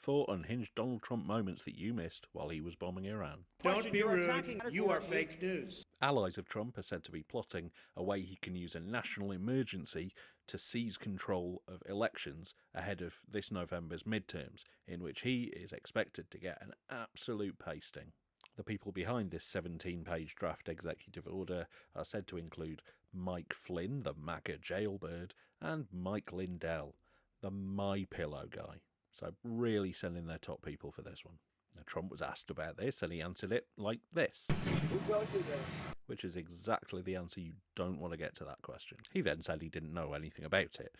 4 unhinged Donald Trump moments that you missed while he was bombing Iran. Don't be rude. You are fake news. Allies of Trump are said to be plotting a way he can use a national emergency to seize control of elections ahead of this November's midterms, in which he is expected to get an absolute pasting. The people behind this 17-page draft executive order are said to include Mike Flynn, the MAGA jailbird, and Mike Lindell, the MyPillow guy. So really sending their top people for this one. Now, Trump was asked about this and he answered it like this. Who told you that? Which is exactly the answer you don't want to get to that question. He then said he didn't know anything about it.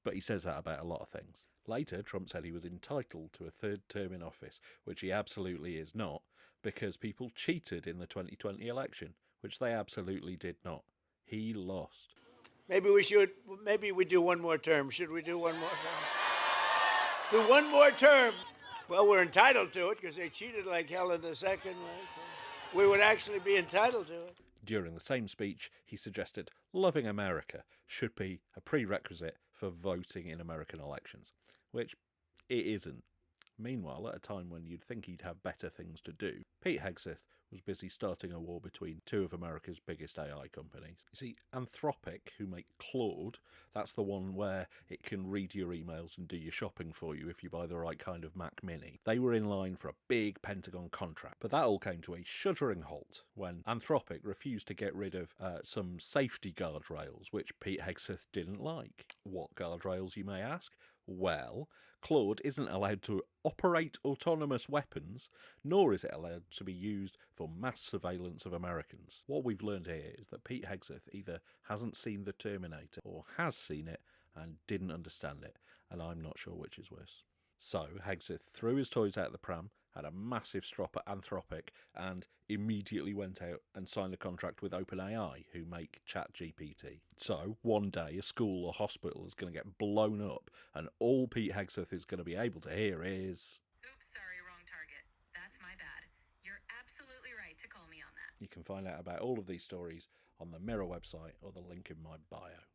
But he says that about a lot of things. Later, Trump said he was entitled to a third term in office, which he absolutely is not, because people cheated in the 2020 election, which they absolutely did not. He lost. Maybe we do one more term. Should we do one more term? Do one more term. Well, we're entitled to it because they cheated like hell in the second, right? So we would actually be entitled to it. During the same speech, he suggested loving America should be a prerequisite for voting in American elections, which it isn't. Meanwhile, at a time when you'd think he'd have better things to do, Pete Hegseth was busy starting a war between two of America's biggest AI companies. You see, Anthropic, who make Claude, that's the one where it can read your emails and do your shopping for you if you buy the right kind of Mac Mini. They were in line for a big Pentagon contract, but that all came to a shuddering halt when Anthropic refused to get rid of some safety guardrails, which Pete Hegseth didn't like. What guardrails, you may ask? Well, Claude isn't allowed to operate autonomous weapons, nor is it allowed to be used for mass surveillance of Americans. What we've learned here is that Pete Hegseth either hasn't seen The Terminator or has seen it and didn't understand it, and I'm not sure which is worse. So Hegseth threw his toys out the pram, had a massive strop at Anthropic, and immediately went out and signed a contract with OpenAI, who make ChatGPT. So one day a school or hospital is going to get blown up, and all Pete Hegseth is going to be able to hear is, "Oops, sorry, wrong target. That's my bad. You're absolutely right to call me on that." You can find out about all of these stories on the Mirror website or the link in my bio.